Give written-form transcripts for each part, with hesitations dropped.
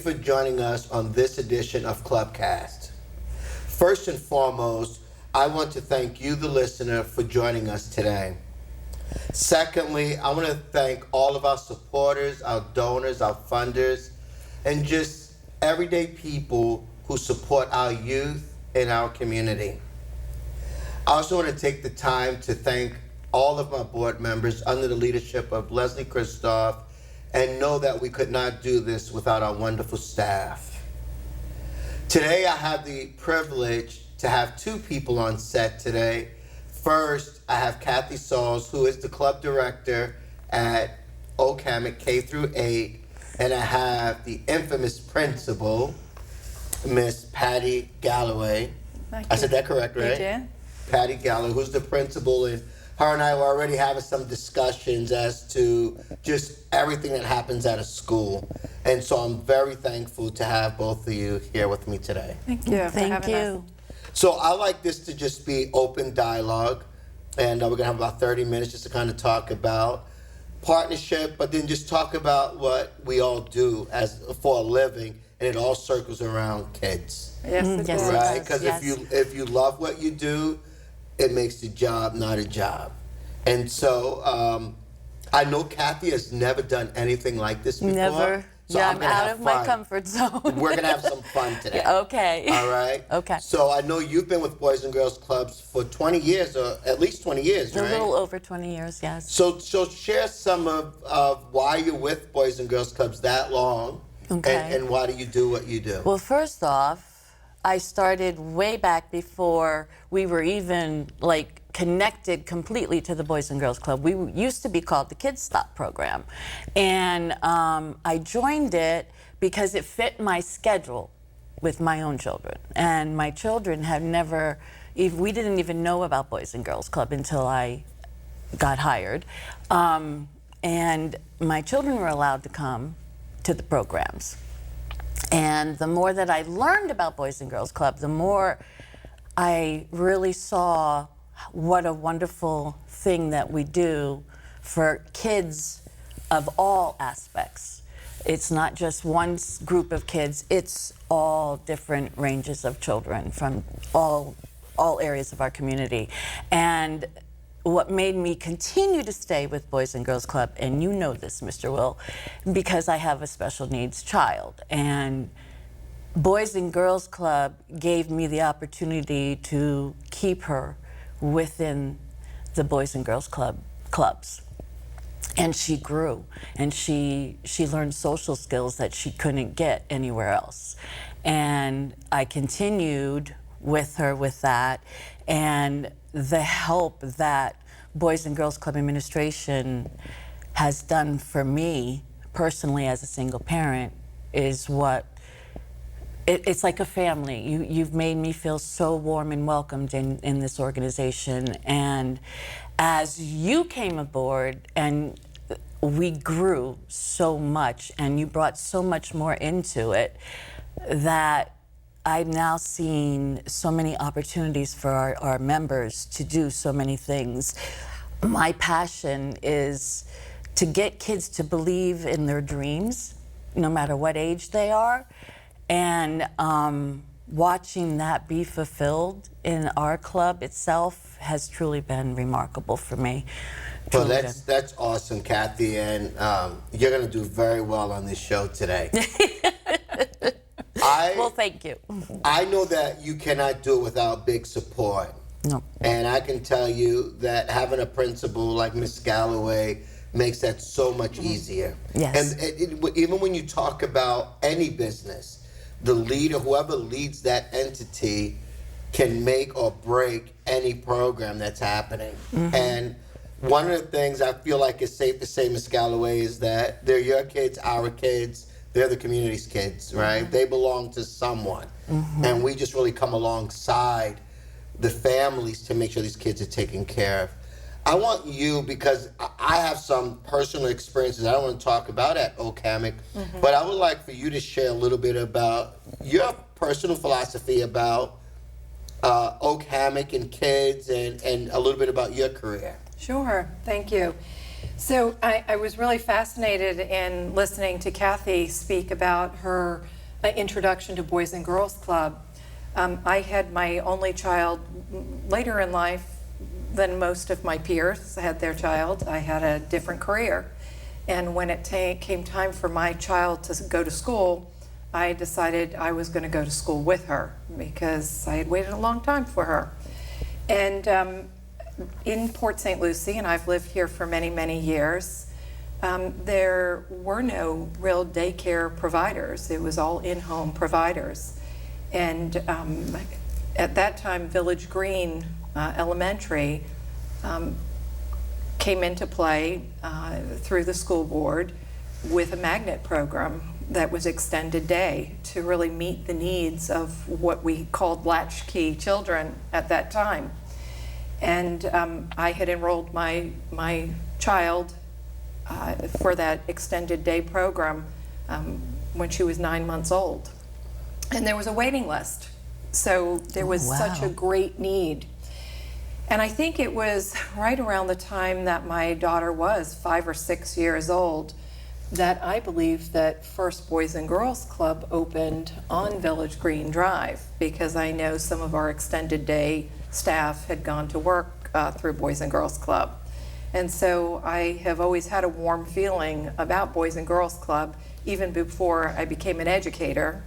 for joining us on this edition of ClubCast. First and foremost, I want to thank you, the listener, for joining us today. Secondly, I want to thank all of our supporters, our donors, our funders, and just everyday people who support our youth and our community. I also want to take the time to thank all of my board members under the leadership of Leslie Christoph, and know that we could not do this without our wonderful staff. Today, I have the privilege to have two people on set today. First, I have Kathy Sauls, who is the club director at Oak Hammock K8, and I have the infamous principal, Miss Patti Galloway. Thank I you. said that correct, right? You did. Patti Galloway, who's the principal, and her and I were already having some discussions as to just everything that happens at a school. And so I'm very thankful to have both of you here with me today. Thank you for having us. So I like this to just be open dialogue, and we're gonna have about 30 minutes just to kind of talk about partnership, but then just talk about what we all do as for a living, and it all circles around kids. Yes, it Yes, does. Right? Because Yes. if you love what you do, it makes the job not a job. And so I know Kathy has never done anything like this before. Never. So Yeah, I'm I'm gonna out have of my fun. comfort zone. We're gonna have some fun today. Okay. All right. Okay. So I know you've been with Boys and Girls Clubs for 20 years, or at least 20 years, A right? little over 20 years, yes. So share some of why you're with Boys and Girls Clubs that long, Okay. and why do you do what you do? Well, first off, I started way back before we were even like connected completely to the Boys and Girls Club. We used to be called the Kids Stop program. And I joined it because it fit my schedule with my own children. And my children had never, we didn't even know about Boys and Girls Club until I got hired. And my children were allowed to come to the programs. And the more that I learned about Boys and Girls Club, the more I really saw what a wonderful thing that we do for kids of all aspects. It's not just one group of kids, it's all different ranges of children from all areas of our community. And what made me continue to stay with Boys and Girls Club, and you know this, Mr. Will, because I have a special needs child. And Boys and Girls Club gave me the opportunity to keep her within the Boys and Girls clubs. And she grew, and she learned social skills that she couldn't get anywhere else. And I continued with her with that, and the help that Boys and Girls Club administration has done for me personally as a single parent is what it's like a family. You've made me feel so warm and welcomed in this organization. And as you came aboard and we grew so much and you brought so much more into it, that I've now seen so many opportunities for our members to do so many things. My passion is to get kids to believe in their dreams, no matter what age they are. And watching that be fulfilled in our club itself has truly been remarkable for me. Well, that's awesome, Kathy, and you're going to do very well on this show today. Well, thank you. I know that you cannot do it without big support. No. And I can tell you that having a principal like Miss Galloway makes that so much easier. Yes. And even when you talk about any business, the leader, whoever leads that entity, can make or break any program that's happening. And one of the things I feel like it's safe to say, Ms. Galloway, is that they're your kids, our kids, they're the community's kids, right? They belong to someone. And we just really come alongside the families to make sure these kids are taken care of. I want you, because I have some personal experiences I don't want to talk about at Oak Hammock, but I would like for you to share a little bit about your personal philosophy about Oak Hammock and kids, and a little bit about your career. Sure, thank you. So I was really fascinated in listening to Kathy speak about her introduction to Boys and Girls Club. I had my only child later in life than most of my peers had their child. I had a different career. And when it came time for my child to go to school, I decided I was going to go to school with her because I had waited a long time for her. And in Port St. Lucie, and I've lived here for many, many years, there were no real daycare providers. It was all in-home providers. And at that time, Village Green Elementary came into play through the school board with a magnet program that was extended day to really meet the needs of what we called latchkey children at that time. And I had enrolled my child for that extended day program when she was 9 months old. And there was a waiting list. So there was such a great need. And I think it was right around the time that my daughter was 5 or 6 years old that I believe that first Boys and Girls Club opened on Village Green Drive, because I know some of our extended day staff had gone to work through Boys and Girls Club. And so I have always had a warm feeling about Boys and Girls Club, even before I became an educator,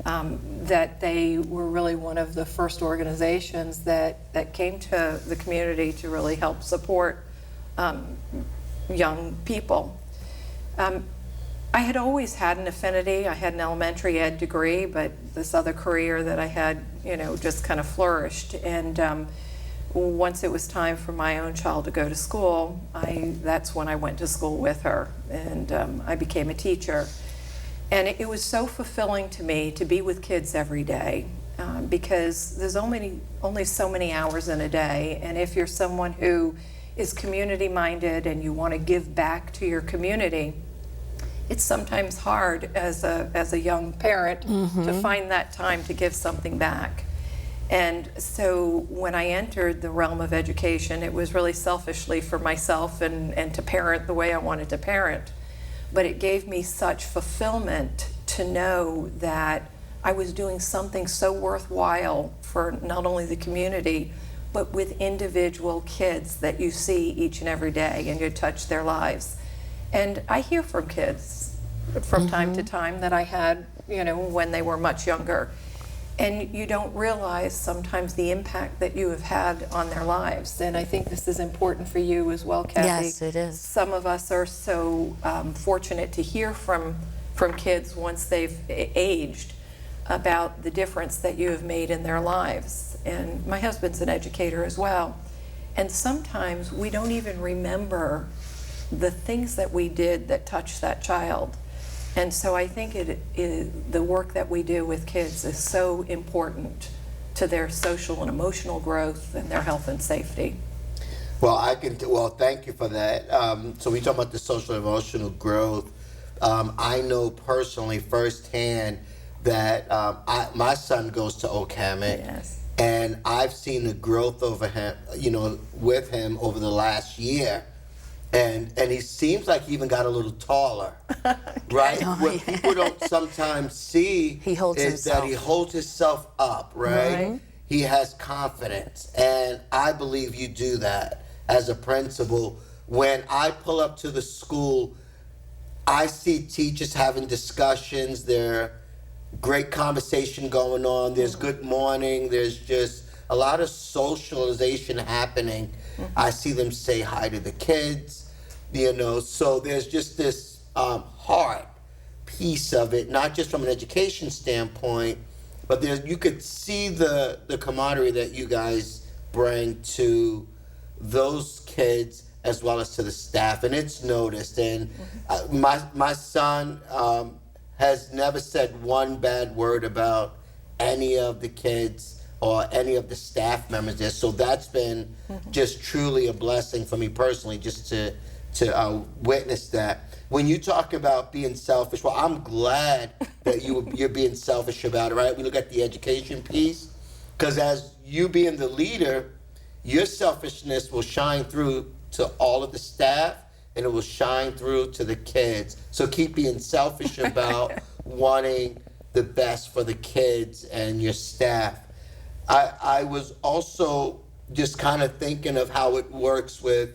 that they were really one of the first organizations that came to the community to really help support young people. I had always had an affinity. I had an elementary ed degree, but this other career that I had, just kind of flourished. And once it was time for my own child to go to school, that's when I went to school with her, and I became a teacher. And it was so fulfilling to me to be with kids every day, because there's only so many hours in a day. And if you're someone who is community-minded and you want to give back to your community, it's sometimes hard as a young parent to find that time to give something back. And so when I entered the realm of education, it was really selfishly for myself and to parent the way I wanted to parent. But it gave me such fulfillment to know that I was doing something so worthwhile for not only the community, but with individual kids that you see each and every day, and you touch their lives. And I hear from kids from time to time that I had, when they were much younger. And you don't realize sometimes the impact that you have had on their lives. And I think this is important for you as well, Kathy. Yes, it is. Some of us are so fortunate to hear from kids once they've aged about the difference that you have made in their lives. And my husband's an educator as well. And sometimes we don't even remember the things that we did that touched that child. And so I think the work that we do with kids is so important to their social and emotional growth and their health and safety. Well, thank you for that. So we talk about the social and emotional growth. I know personally firsthand that my son goes to Oak Hammock. Yes. And I've seen the growth over him, with him over the last year. And he seems like he even got a little taller, right? What people don't sometimes see is that he holds himself up, right? He has confidence, and I believe you do that as a principal. When I pull up to the school, I see teachers having discussions. There's great conversation going on. There's good morning. There's just a lot of socialization happening. I see them say hi to the kids, so there's just this heart piece of it, not just from an education standpoint, but you could see the camaraderie that you guys bring to those kids as well as to the staff, and it's noticed. And my son has never said one bad word about any of the kids or any of the staff members there. So that's been just truly a blessing for me personally, just to witness that. When you talk about being selfish, well, I'm glad that you're being selfish about it, right? We look at the education piece, because as you being the leader, your selfishness will shine through to all of the staff, and it will shine through to the kids. So keep being selfish about wanting the best for the kids and your staff. I was also just kind of thinking of how it works with,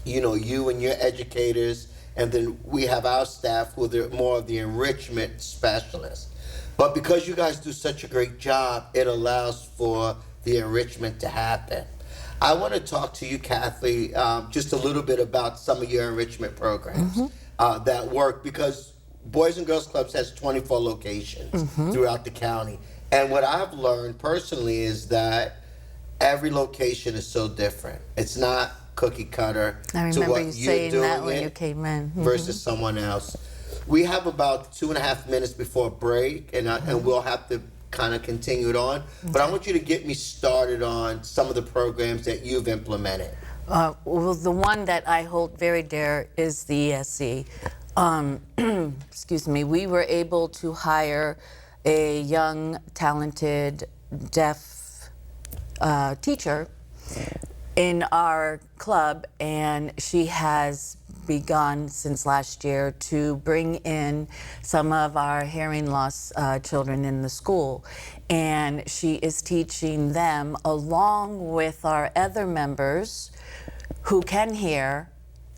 you and your educators, and then we have our staff who are more of the enrichment specialists. But because you guys do such a great job, it allows for the enrichment to happen. I want to talk to you, Kathy, just a little bit about some of your enrichment programs that work, because Boys and Girls Clubs has 24 locations throughout the county. And what I've learned personally is that every location is so different. It's not cookie cutter I to remember what you you're saying doing that when you came in. versus someone else. We have about 2.5 minutes before break, and we'll have to kind of continue it on. But I want you to get me started on some of the programs that you've implemented. Well, the one that I hold very dear is the ESC. Excuse me. We were able to hire a young, talented, deaf teacher in our club, and she has begun since last year to bring in some of our hearing loss children in the school. And she is teaching them along with our other members who can hear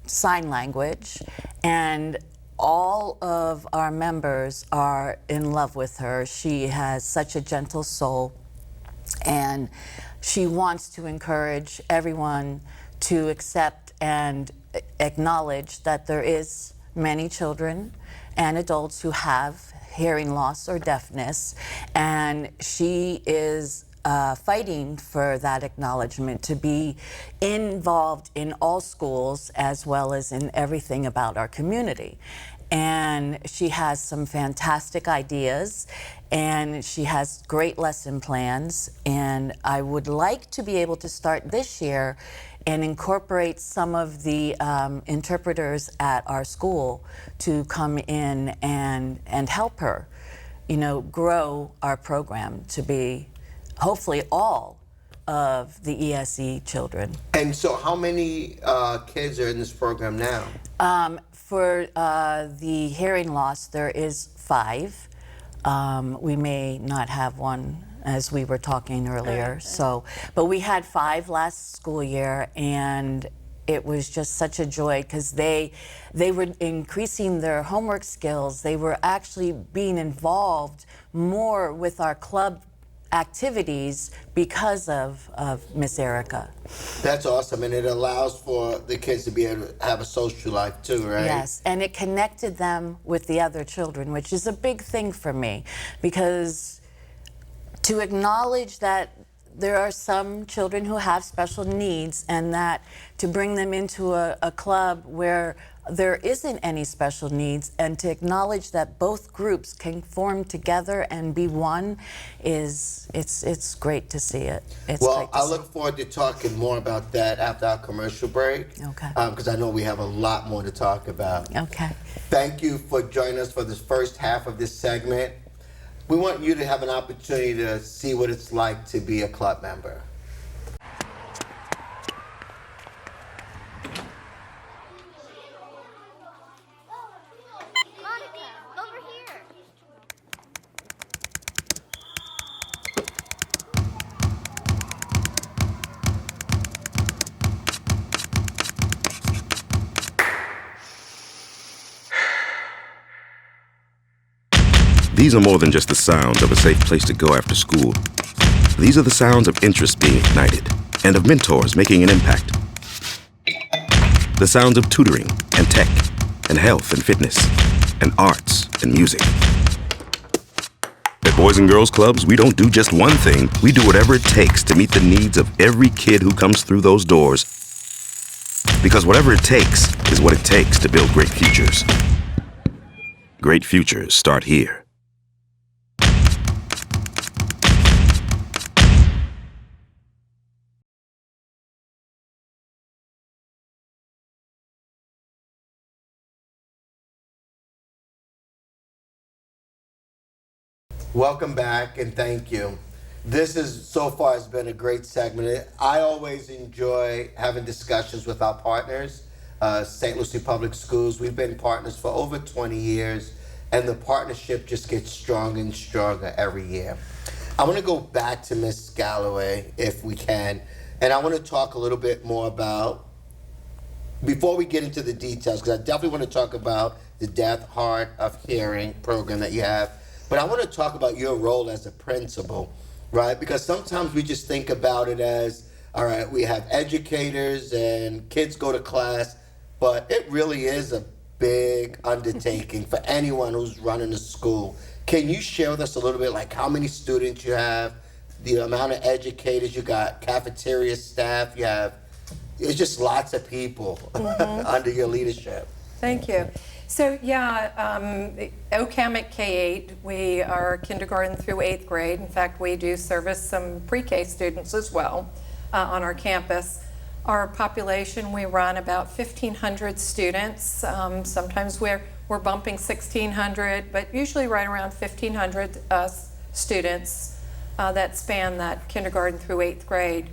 sign language, and all of our members are in love with her. She has such a gentle soul, and she wants to encourage everyone to accept and acknowledge that there is many children and adults who have hearing loss or deafness, and she is fighting for that acknowledgement, to be involved in all schools as well as in everything about our community. And she has some fantastic ideas, and she has great lesson plans, and I would like to be able to start this year and incorporate some of the interpreters at our school to come in and help her, grow our program to be hopefully all of the ESE children. And so how many kids are in this program now? For the hearing loss, there is 5. We may not have one, as we were talking earlier. Okay. So, but we had 5 last school year, and it was just such a joy because they were increasing their homework skills. They were actually being involved more with our club activities because of Miss Erica. That's awesome, and it allows for the kids to be able to have a social life too, right? Yes, and it connected them with the other children, which is a big thing for me, because to acknowledge that there are some children who have special needs, and that to bring them into a club where there isn't any special needs, and to acknowledge that both groups can form together and be one, it's great to see it. Well, I look forward to talking more about that after our commercial break. Okay. Because I know we have a lot more to talk about. Okay. Thank you for joining us for this first half of this segment. We want you to have an opportunity to see what it's like to be a club member. These are more than just the sounds of a safe place to go after school. These are the sounds of interest being ignited and of mentors making an impact. The sounds of tutoring and tech and health and fitness and arts and music. At Boys and Girls Clubs, we don't do just one thing. We do whatever it takes to meet the needs of every kid who comes through those doors. Because whatever it takes is what it takes to build great futures. Great futures start here. Welcome back, and thank you. This is, so far, has been a great segment. I always enjoy having discussions with our partners, St. Lucie Public Schools. We've been partners for over 20 years, and the partnership just gets stronger and stronger every year. I want to go back to Miss Galloway, if we can, and I want to talk a little bit more about, before we get into the details, because I definitely want to talk about the Deaf, Hard of Hearing program that you have, but I want to talk about your role as a principal, right? Because sometimes we just think about it as, all right, we have educators and kids go to class, but it really is a big undertaking for anyone who's running a school. Can you share with us a little bit, like how many students you have, the amount of educators you got, cafeteria staff you have? It's just lots of people under your leadership. Thank you. So Oak Hammock K8, we are kindergarten through 8th grade. In fact, we do service some pre-K students as well on our campus. Our population, we run about 1,500 students. Sometimes we're bumping 1,600, but usually right around 1,500 students that span that kindergarten through 8th grade.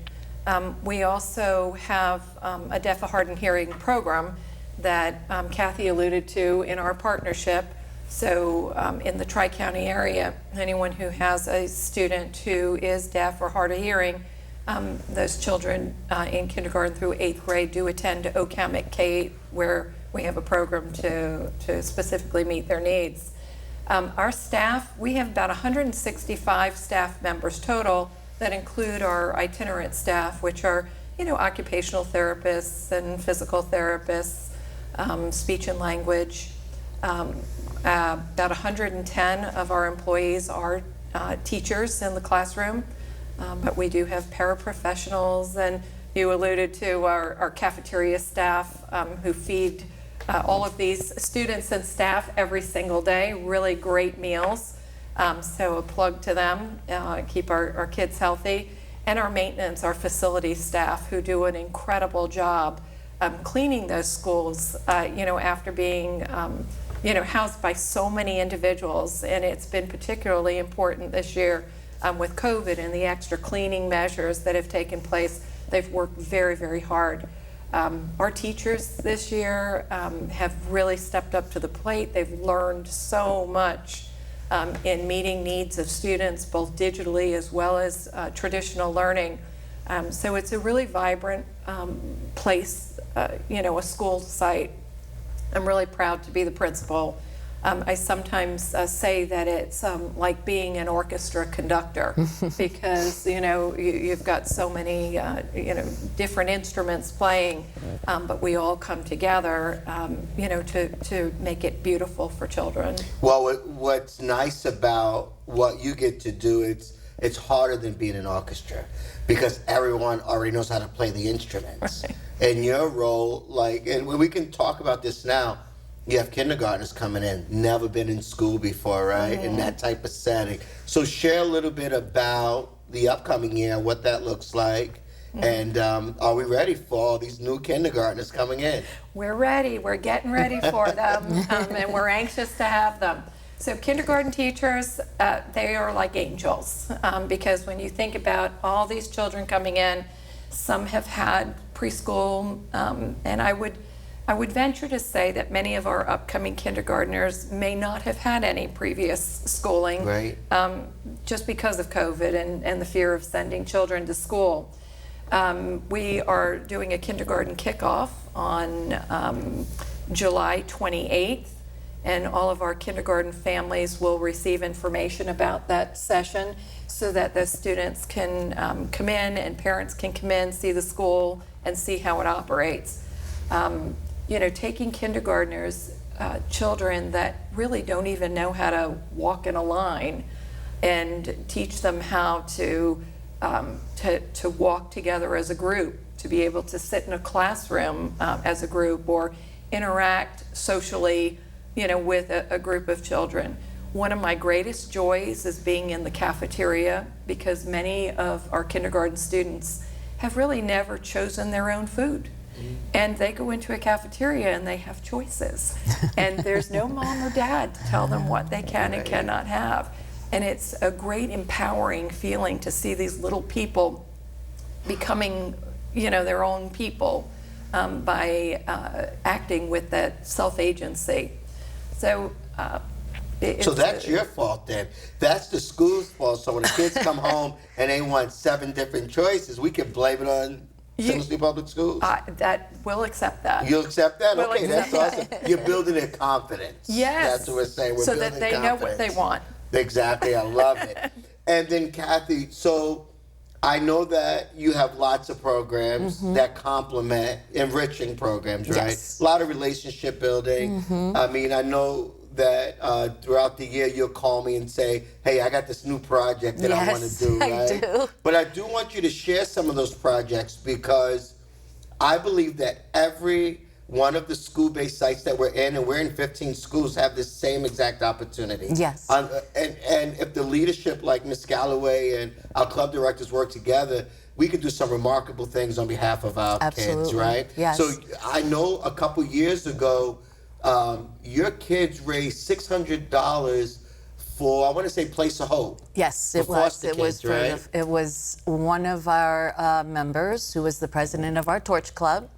We also have a deaf, hard, and hearing program that Kathy alluded to in our partnership. So in the Tri-County area, anyone who has a student who is deaf or hard of hearing, those children in kindergarten through 8th grade do attend Oak Hammock K8, where we have a program to specifically meet their needs. Our staff, we have about 165 staff members total that include our itinerant staff, which are, occupational therapists and physical therapists, speech and language. About 110 of our employees are teachers in the classroom, but we do have paraprofessionals, and you alluded to our cafeteria staff who feed all of these students and staff every single day really great meals. So a plug to them, keep our kids healthy, and our maintenance, our facility staff who do an incredible job cleaning those schools, after being, housed by so many individuals. And it's been particularly important this year with COVID and the extra cleaning measures that have taken place. They've worked very, very hard. Our teachers this year have really stepped up to the plate. They've learned so much in meeting needs of students, both digitally as well as traditional learning. So it's a really vibrant place, a school site. I'm really proud to be the principal. I sometimes say that it's like being an orchestra conductor because, you've got so many, different instruments playing, but we all come together, to make it beautiful for children. Well, what's nice about what you get to do, it's harder than being an orchestra because everyone already knows how to play the instruments. Right. And your role, and we can talk about this now, you have kindergartners coming in, never been in school before, right? In that type of setting. So share a little bit about the upcoming year, what that looks like, and are we ready for all these new kindergartners coming in? We're ready. We're getting ready for them, and we're anxious to have them. So kindergarten teachers, they are like angels, because when you think about all these children coming in, some have had preschool, and I would venture to say that many of our upcoming kindergartners may not have had any previous schooling, right. Just because of COVID and the fear of sending children to school. We are doing a kindergarten kickoff on July 28th, and all of our kindergarten families will receive information about that session so that the students can come in and parents can come in, see the school, and see how it operates. Taking kindergartners, children that really don't even know how to walk in a line, and teach them how to walk together as a group, to be able to sit in a classroom as a group or interact socially, with a group of children. One of my greatest joys is being in the cafeteria because many of our kindergarten students have really never chosen their own food. And they go into a cafeteria and they have choices. And there's no mom or dad to tell them what they can and cannot have. And it's a great empowering feeling to see these little people becoming, their own people by acting with that self-agency. So So that's your fault then. That's the school's fault. So when the kids come home and they want 7 different choices, we can blame it on Tennessee Public Schools. We'll accept that. You'll accept that? We'll Okay, accept that's awesome. You're building their confidence. Yes. That's what we're saying. We're so building that they know what they confidence. want. Exactly. I love it. And then Kathy, so I know that you have lots of programs that complement enriching programs, right? Yes. A lot of relationship building. I mean, I know that throughout the year you'll call me and say, hey, I got this new project that I want to Yes, do, I right? do. But I do want you to share some of those projects because I believe that every one of the school-based sites that we're in, and we're in 15 schools, have the same exact opportunity. Yes. And if the leadership like Ms. Galloway and our club directors work together, we could do some remarkable things on behalf of our kids, Absolutely. right? Yes. So I know a couple years ago, your kids raised $600 for, I want to say, Place of Hope. Yes, For it was. foster It was kids, for right? it was one of our members, who was the president of our Torch Club,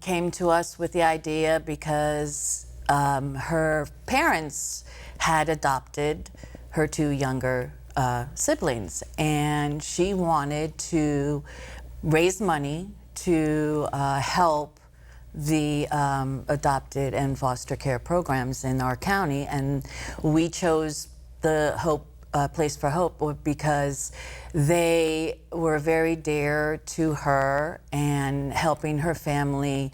came to us with the idea because her parents had adopted her 2 younger siblings, and she wanted to raise money to help the adopted and foster care programs in our county, and we chose the Hope Place for Hope because they were very dear to her and helping her family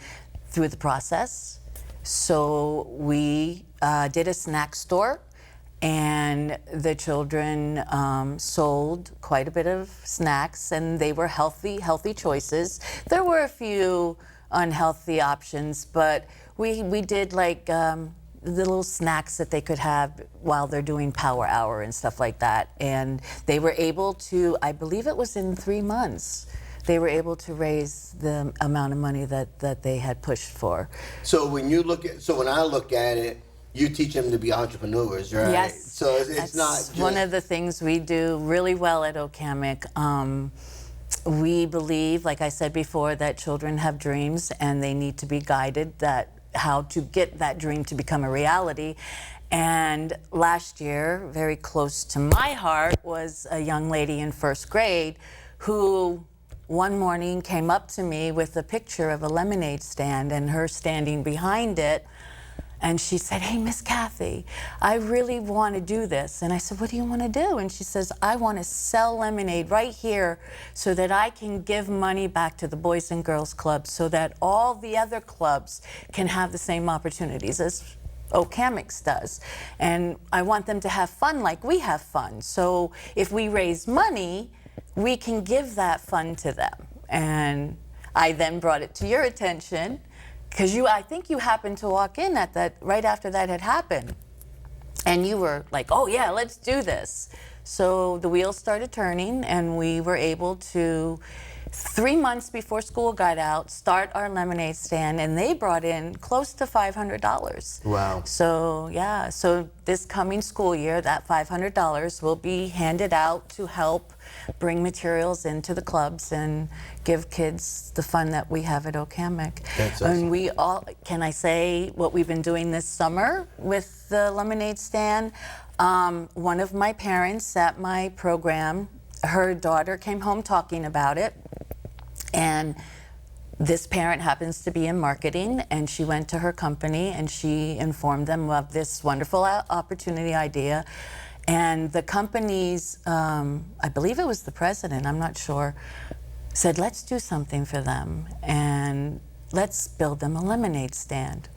through the process. So we did a snack store, and the children sold quite a bit of snacks, and they were healthy choices. There were a few unhealthy options, but we did like the little snacks that they could have while they're doing power hour and stuff like that. And they were able to, I believe it was in 3 months, they were able to raise the amount of money that they had pushed for. So when I look at it, you teach them to be entrepreneurs, right? Yes. So it's That's not just... one of the things we do really well at Oak Hammock. We believe, like I said before, that children have dreams and they need to be guided how to get that dream to become a reality. And last year, very close to my heart, was a young lady in 1st grade who one morning came up to me with a picture of a lemonade stand and her standing behind it. And she said, hey, Miss Kathy, I really want to do this. And I said, what do you want to do? And she says, I want to sell lemonade right here so that I can give money back to the Boys and Girls Club so that all the other clubs can have the same opportunities as Oak Hammock does. And I want them to have fun like we have fun. So if we raise money, we can give that fund to them. And I then brought it to your attention, because I think you happened to walk in at that right after that had happened, and you were like, "Oh yeah, let's do this." So the wheels started turning, and we were able to, 3 months before school got out, start our lemonade stand, and they brought in close to $500. Wow. So yeah, so this coming school year, that $500 will be handed out to help bring materials into the clubs and give kids the fun that we have at Oak Hammock. That's awesome. And we all, can I say what we've been doing this summer with the lemonade stand? One of my parents at my program, her daughter came home talking about it, and this parent happens to be in marketing, and she went to her company and she informed them of this wonderful opportunity idea. And the company's, I believe it was the president, I'm not sure, said, let's do something for them and let's build them a lemonade stand.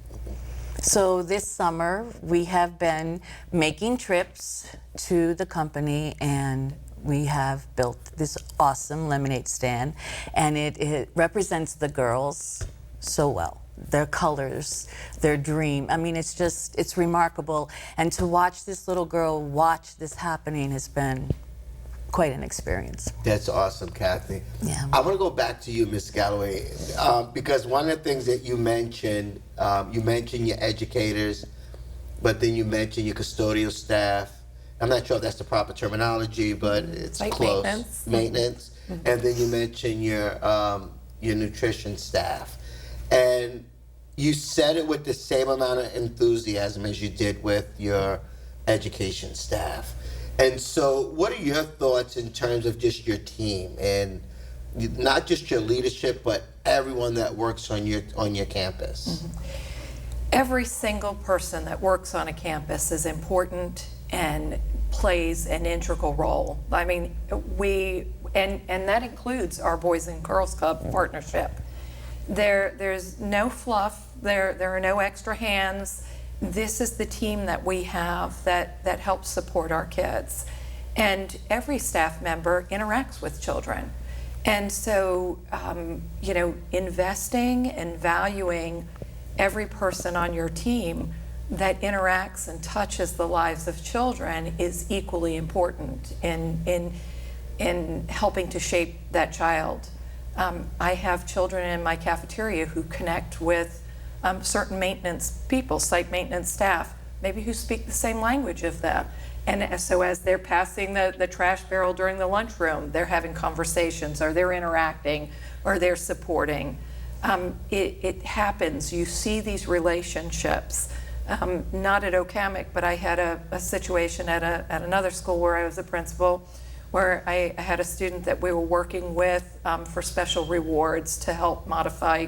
So this summer we have been making trips to the company, and we have built this awesome lemonade stand, and it represents the girls so well. Their colors, their dream. I mean, it's remarkable. And to watch this little girl watch this happening has been quite an experience. That's awesome, Kathy. Yeah. I want to go back to you, Ms. Galloway, because one of the things that you mentioned your educators, but then you mentioned your custodial staff. I'm not sure if that's the proper terminology, but it's Like close. maintenance. Maintenance. And then you mentioned your nutrition staff. And you said it with the same amount of enthusiasm as you did with your education staff. And so what are your thoughts in terms of just your team and not just your leadership, but everyone that works on your campus? Mm-hmm. Every single person that works on a campus is important and plays an integral role. I mean, and that includes our Boys and Girls Club partnership. There's no fluff, there are no extra hands. This is the team that we have that helps support our kids. And every staff member interacts with children. And so, investing and valuing every person on your team that interacts and touches the lives of children is equally important in helping to shape that child. I have children in my cafeteria who connect with certain maintenance people, site maintenance staff, maybe who speak the same language of them. And so as they're passing the trash barrel during the lunchroom, they're having conversations, or they're interacting, or they're supporting. It happens. You see these relationships. Not at Oak Hammock, but I had a situation at another school where I was a principal, where I had a student that we were working with for special rewards to help modify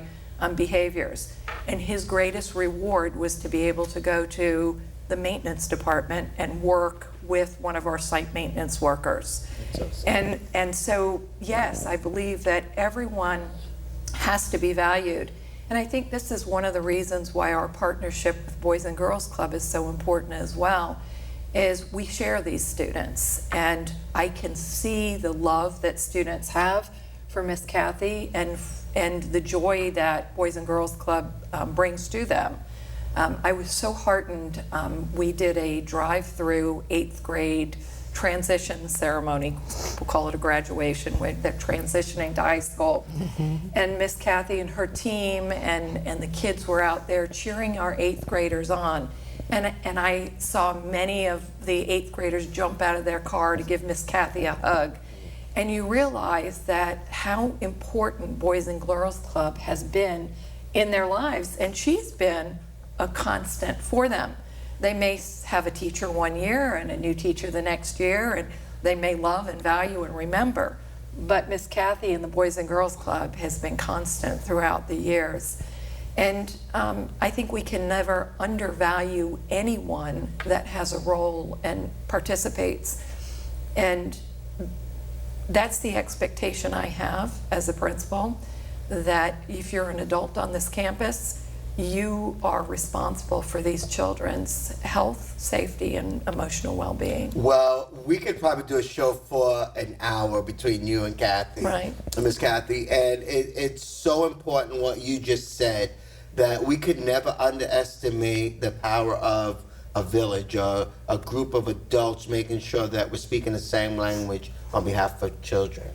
behaviors. And his greatest reward was to be able to go to the maintenance department and work with one of our site maintenance workers. And so, yes, I believe that everyone has to be valued. And I think this is one of the reasons why our partnership with Boys and Girls Club is so important as well, is we share these students. And I can see the love that students have for Miss Kathy and the joy that Boys and Girls Club brings to them. I was so heartened. We did a drive-through 8th grade transition ceremony. People call it a graduation when they're transitioning to high school. Mm-hmm. And Miss Kathy and her team and the kids were out there cheering our 8th graders on. And I saw many of the 8th graders jump out of their car to give Miss Kathy a hug. And you realize that how important Boys and Girls Club has been in their lives. And she's been a constant for them. They may have a teacher one year and a new teacher the next year, and they may love and value and remember. But Miss Kathy and the Boys and Girls Club has been constant throughout the years. And I think we can never undervalue anyone that has a role and participates. And that's the expectation I have as a principal, that if you're an adult on this campus, you are responsible for these children's health, safety, and emotional well-being. Well, we could probably do a show for an hour between you and Kathy, right? Miss Kathy, and it's so important what you just said, that we could never underestimate the power of a village or a group of adults making sure that we're speaking the same language on behalf of children.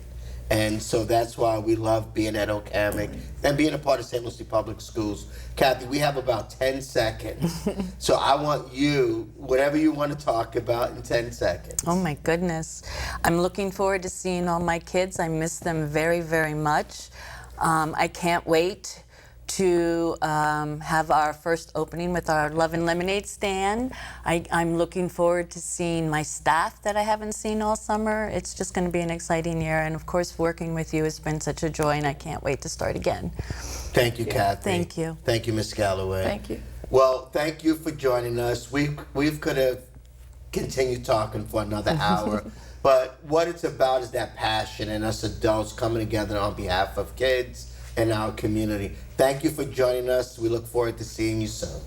And so that's why we love being at Oak Hammock and being a part of St. Lucie Public Schools. Kathy, we have about 10 seconds. So I want you, whatever you want to talk about in 10 seconds. Oh my goodness. I'm looking forward to seeing all my kids. I miss them very, very much. I can't wait to have our first opening with our Love and Lemonade stand. I'm looking forward to seeing my staff that I haven't seen all summer. It's just going to be an exciting year, and of course working with you has been such a joy, and I can't wait to start again. Thank you, Kathy. Thank you. Thank you, Miss Galloway. Thank you. Well, thank you for joining us. We could have continued talking for another hour, but what it's about is that passion and us adults coming together on behalf of kids and our community. Thank you for joining us. We look forward to seeing you soon.